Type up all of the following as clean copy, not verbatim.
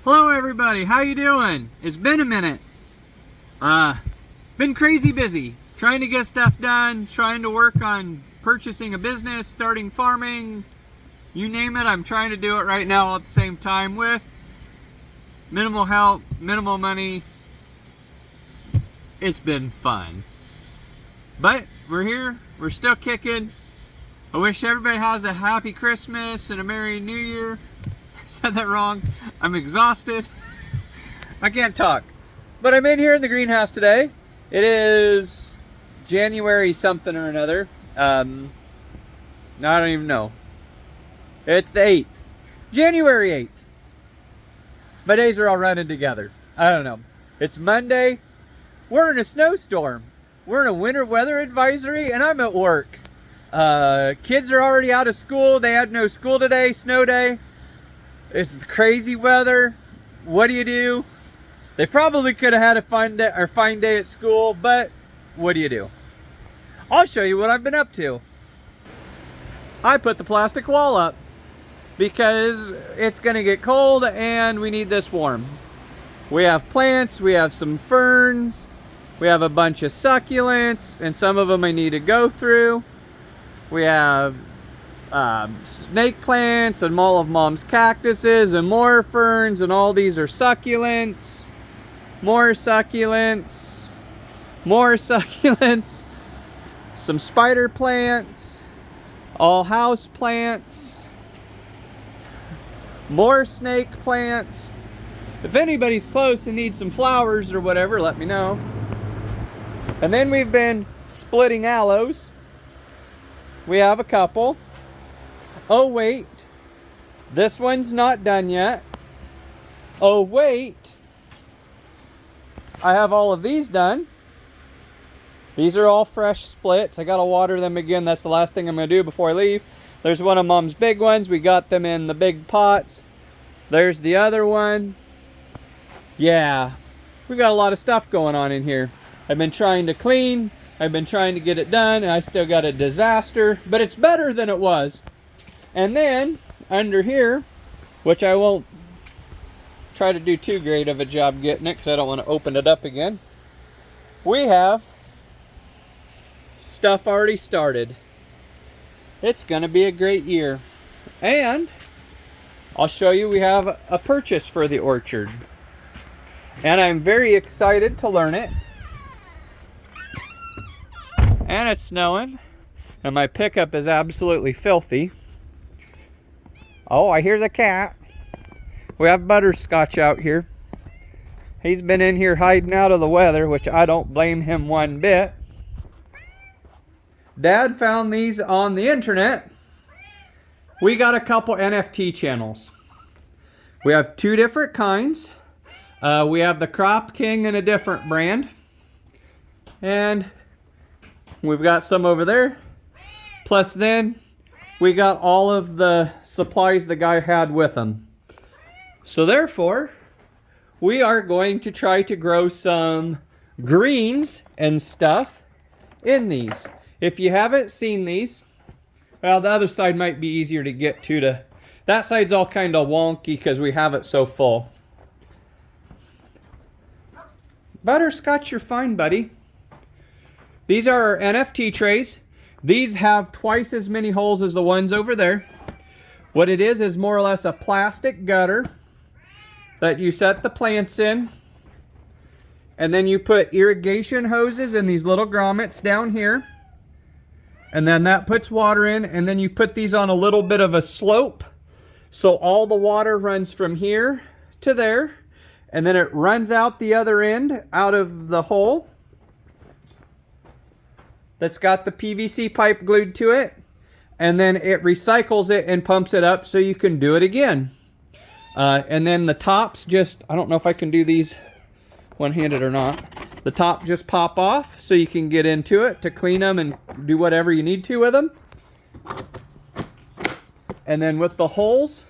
Hello everybody, how you doing? It's been a minute. Been crazy busy, trying to get stuff done, trying to work on purchasing a business, starting farming, you name it. I'm trying to do it right now all at the same time with minimal help, minimal money. It's been fun. But we're here, we're still kicking. I wish everybody has a happy Christmas and a Merry New Year. I said that wrong. I'm exhausted. I can't talk. But I'm in here in the greenhouse today. It is January something or another. I don't even know. It's the 8th. January 8th. My days are all running together. I don't know. It's Monday. We're in a snowstorm. We're in a winter weather advisory and I'm at work. Kids are already out of school. They had no school today, snow day. It's crazy weather. What do? They probably could have had a fun day at school, but what do you do? I'll show you what I've been up to. I put the plastic wall up because it's gonna get cold and we need this warm. We have plants, we have some ferns, we have a bunch of succulents, and some of them I need to go through. We have snake plants and all of Mom's cactuses and more ferns, and all these are succulents. More succulents. More succulents. Some spider plants. All house plants. More snake plants. If anybody's close and needs some flowers or whatever, let me know. And then we've been splitting aloes. We have a couple. Oh wait, this one's not done yet. Oh wait, I have all of these done. These are all fresh splits. I gotta water them again. That's the last thing I'm gonna do before I leave. There's one of Mom's big ones. We got them in the big pots. There's the other one. Yeah, we got a lot of stuff going on in here. I've been trying to clean. I've been trying to get it done, and I still got a disaster, but it's better than it was. And then under here, which I won't try to do too great of a job getting it because I don't want to open it up again, we have stuff already started. It's gonna be a great year. And I'll show you, we have a purchase for the orchard. And I'm very excited to learn it. And it's snowing, and my pickup is absolutely filthy. Oh, I hear the cat. We have Butterscotch out here. He's been in here hiding out of the weather, which I don't blame him one bit. Dad found these on the internet. We got a couple NFT channels. We have two different kinds. We have the Crop King and a different brand. And we've got some over there. Plus then, we got all of the supplies the guy had with him. So therefore, we are going to try to grow some greens and stuff in these. If you haven't seen these, well, the other side might be easier to get to. That side's all kind of wonky because we have it so full. Butterscotch, you're fine, buddy. These are our NFT trays. These have twice as many holes as the ones over there. What it is more or less a plastic gutter that you set the plants in. And then you put irrigation hoses in these little grommets down here. And then that puts water in, and then you put these on a little bit of a slope. So all the water runs from here to there. And then it runs out the other end, out of the hole that's got the PVC pipe glued to it, and then it recycles it and pumps it up so you can do it again. And then the tops just, I don't know if I can do these one-handed or not. The top just pop off so you can get into it to clean them and do whatever you need to with them. And then with the holes,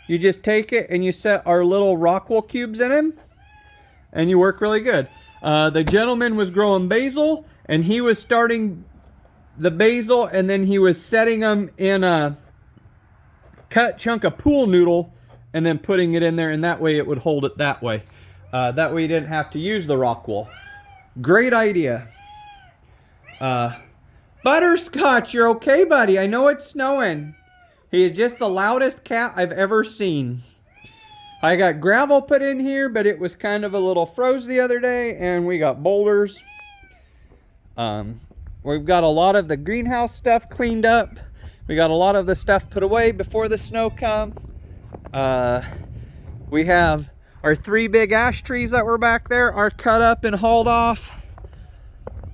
you just take it and you set our little Rockwool cubes in them, and you work really good. The gentleman was growing basil, and he was starting the basil, and then he was setting them in a cut chunk of pool noodle and then putting it in there, and that way it would hold it that way. That way you didn't have to use the rock wool. Great idea. Butterscotch, you're okay, buddy? I know it's snowing. He is just the loudest cat I've ever seen. I got gravel put in here, but it was kind of a little froze the other day, and we got boulders. We've got a lot of the greenhouse stuff cleaned up. We got a lot of the stuff put away before the snow comes. We have our 3 big ash trees that were back there are cut up and hauled off.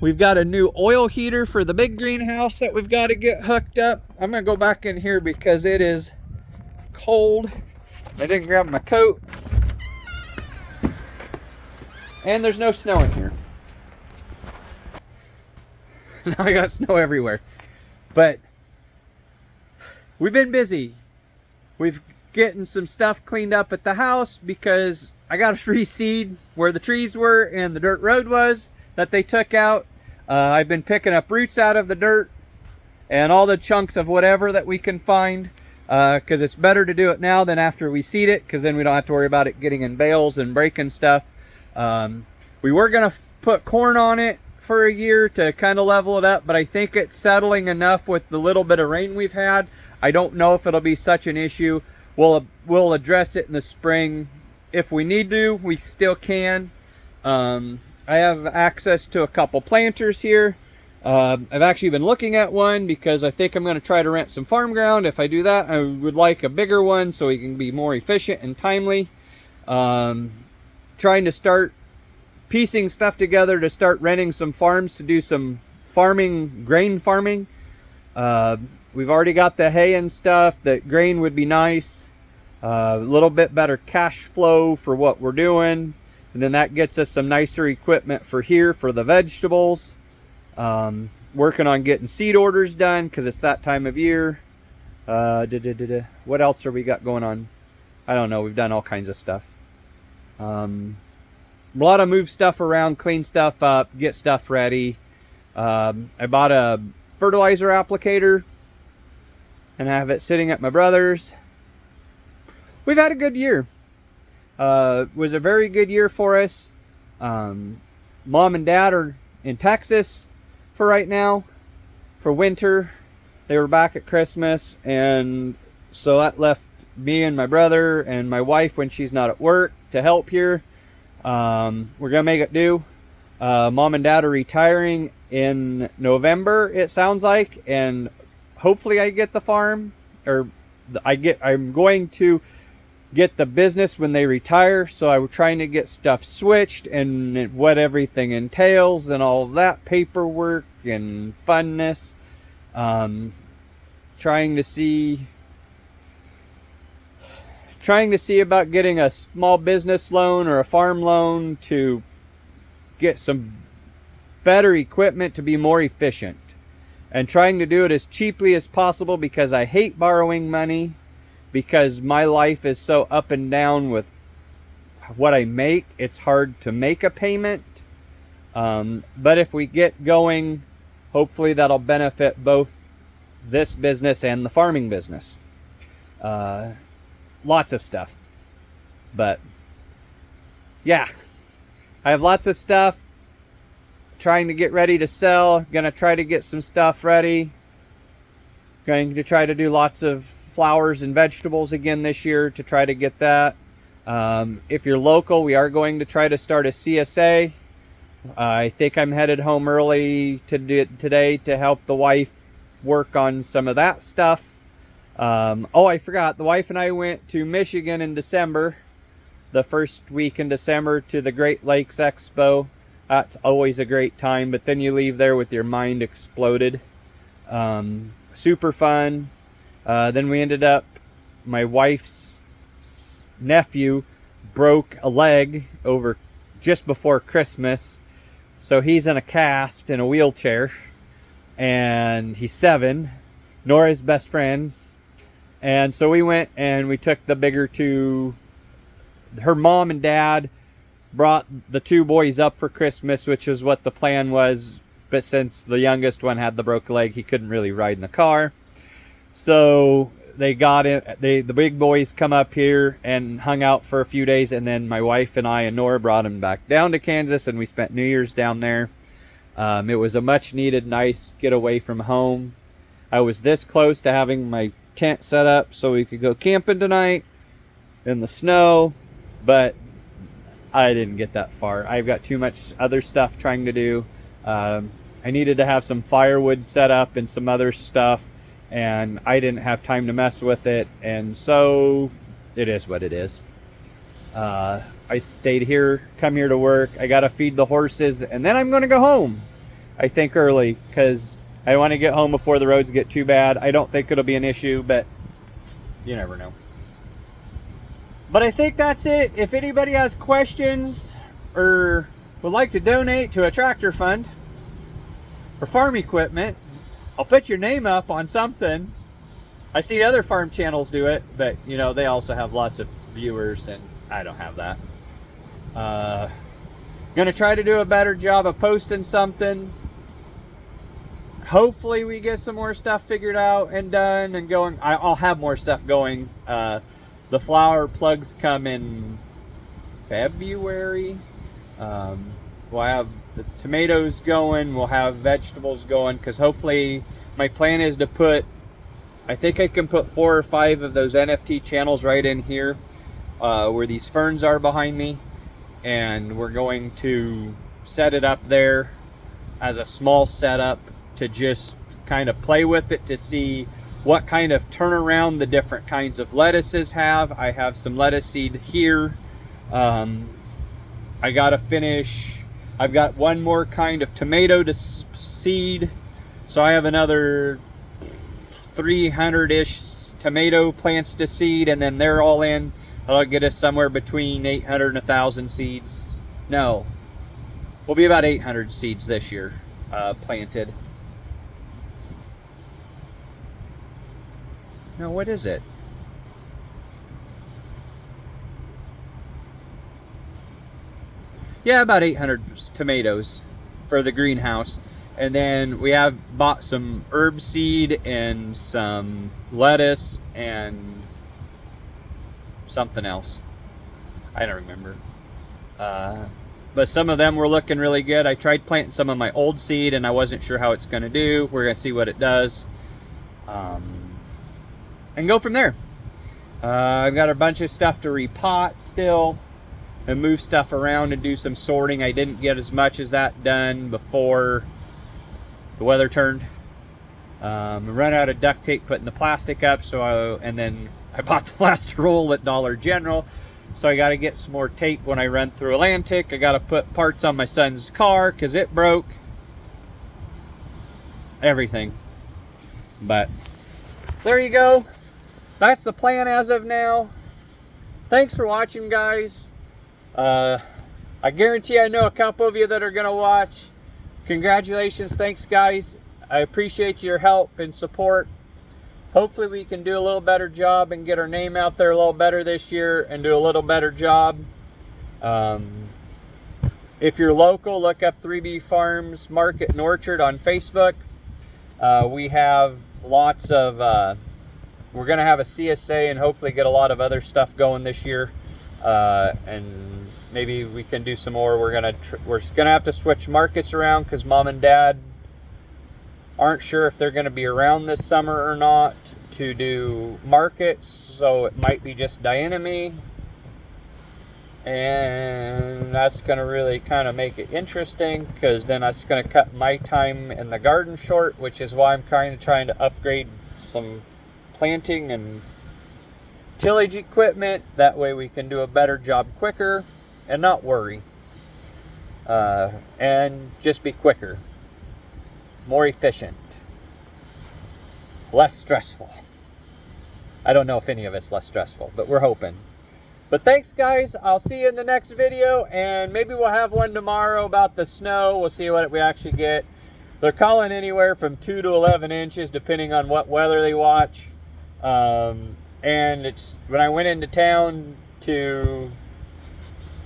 We've got a new oil heater for the big greenhouse that we've got to get hooked up. I'm gonna go back in here because it is cold. I didn't grab my coat. And there's no snow in here. Now I got snow everywhere. But we've been busy. We've getting some stuff cleaned up at the house because I got to reseed where the trees were and the dirt road was that they took out. I've been picking up roots out of the dirt and all the chunks of whatever that we can find, because it's better to do it now than after we seed it, because then we don't have to worry about it getting in bales and breaking stuff. We were going to put corn on it for a year to kind of level it up, but I think it's settling enough with the little bit of rain we've had. I don't know if it'll be such an issue. We'll address it in the spring if we need to. We still can. I have access to a couple planters here. I've actually been looking at one because I think I'm going to try to rent some farm ground. If I do that, I would like a bigger one so we can be more efficient and timely. Trying to start piecing stuff together to start renting some farms to do some farming, grain farming. We've already got the hay and stuff. That grain would be nice. A little bit better cash flow for what we're doing. And then that gets us some nicer equipment for here for the vegetables. Working on getting seed orders done because it's that time of year. What else are we got going on? I don't know. We've done all kinds of stuff. A lot of move stuff around, clean stuff up, get stuff ready. I bought a fertilizer applicator and I have it sitting at my brother's. We've had a good year. Was a very good year for us. Mom and Dad are in Texas for right now for winter. They were back at Christmas, and so that left me and my brother and my wife when she's not at work to help here. We're gonna make it do. Mom and Dad are retiring in November, it sounds like, and hopefully I get the farm, or I'm going to get the business when they retire. So I'm trying to get stuff switched and what everything entails and all that paperwork and funness. Trying to see about getting a small business loan or a farm loan to get some better equipment to be more efficient, and trying to do it as cheaply as possible because I hate borrowing money, because my life is so up and down with what I make. It's hard to make a payment. But if we get going, hopefully that'll benefit both this business and the farming business. Lots of stuff. But yeah, I have lots of stuff. Trying to get ready to sell. Gonna try to get some stuff ready. Going to try to do lots of flowers and vegetables again this year to try to get that. If you're local, we are going to try to start a CSA. I think I'm headed home early today to help the wife work on some of that stuff. Oh, I forgot. The wife and I went to Michigan in December, the first week in December, to the Great Lakes Expo. That's always a great time, but then you leave there with your mind exploded. Super fun. Then we ended up, my wife's nephew broke a leg over just before Christmas. So he's in a cast in a wheelchair, and he's 7, Nora's best friend. And so we went and we took the bigger two. Her mom and dad brought the 2 boys up for Christmas, which is what the plan was. But since the youngest one had the broken leg, he couldn't really ride in the car. So they got it. The big boys come up here and hung out for a few days, and then my wife and I and Nora brought them back down to Kansas, and we spent New Year's down there. It was a much needed, nice getaway from home. I was this close to having my tent set up so we could go camping tonight in the snow, but I didn't get that far. I've got too much other stuff trying to do. I needed to have some firewood set up and some other stuff, and I didn't have time to mess with it, and so it is what it is. I stayed here, come here to work. I gotta feed the horses, and then I'm gonna go home, I think early, because I want to get home before the roads get too bad. I don't think it'll be an issue, but you never know. But I think that's it. If anybody has questions or would like to donate to a tractor fund for farm equipment, I'll put your name up on something. I see other farm channels do it, but you know, they also have lots of viewers and I don't have that. Gonna try to do a better job of posting something. Hopefully we get some more stuff figured out and done and going. I'll have more stuff going. The flower plugs come in February. We'll have the tomatoes going. We'll have vegetables going, because hopefully my plan is to put, I think I can put 4 or 5 of those NFT channels right in here where these ferns are behind me. And we're going to set it up there as a small setup to just kind of play with it to see what kind of turnaround the different kinds of lettuces have. I have some lettuce seed here. I gotta finish. I've got one more kind of tomato to seed. So I have another 300-ish tomato plants to seed, and then they're all in. That'll get us somewhere between 800 and 1,000 seeds. No, we'll be about 800 seeds this year planted. No, what is it? Yeah, about 800 tomatoes for the greenhouse. And then we have bought some herb seed and some lettuce and something else. I don't remember. But some of them were looking really good. I tried planting some of my old seed and I wasn't sure how it's going to do. We're going to see what it does. And go from there. I've got a bunch of stuff to repot still and move stuff around and do some sorting. I didn't get as much as that done before the weather turned. Run out of duct tape putting the plastic up, and then I bought the plastic roll at Dollar General, so I got to get some more tape when I run through Atlantic. I got to put parts on my son's car because it broke. Everything. But there you go. That's the plan as of now. Thanks for watching, guys. I guarantee I know a couple of you that are going to watch. Congratulations. Thanks, guys. I appreciate your help and support. Hopefully we can do a little better job and get our name out there a little better this year and do a little better job. If you're local, look up 3B Farms Market and Orchard on Facebook. We have lots of... we're going to have a CSA and hopefully get a lot of other stuff going this year. And maybe we can do some more. We're going to have to switch markets around because Mom and Dad aren't sure if they're going to be around this summer or not to do markets. So it might be just Diana and me. And that's going to really kind of make it interesting, because then that's going to cut my time in the garden short, which is why I'm kind of trying to upgrade some planting and tillage equipment. That way we can do a better job quicker and not worry. And just be quicker, more efficient, less stressful. I don't know if any of it's less stressful, but we're hoping. But thanks, guys. I'll see you in the next video, and maybe we'll have one tomorrow about the snow. We'll see what we actually get. They're calling anywhere from 2 to 11 inches, depending on what weather they watch. And it's when I went into town to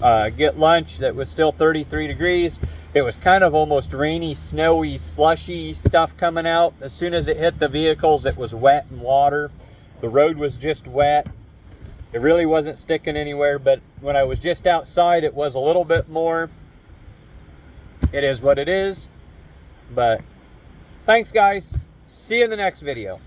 get lunch, that was still 33 degrees. It was kind of almost rainy, snowy, slushy stuff coming out. As soon as it hit the vehicles, it was wet and water. The road was just wet. It really wasn't sticking anywhere, but when I was just outside, it was a little bit more. It is what it is. But thanks, guys. See you in the next video.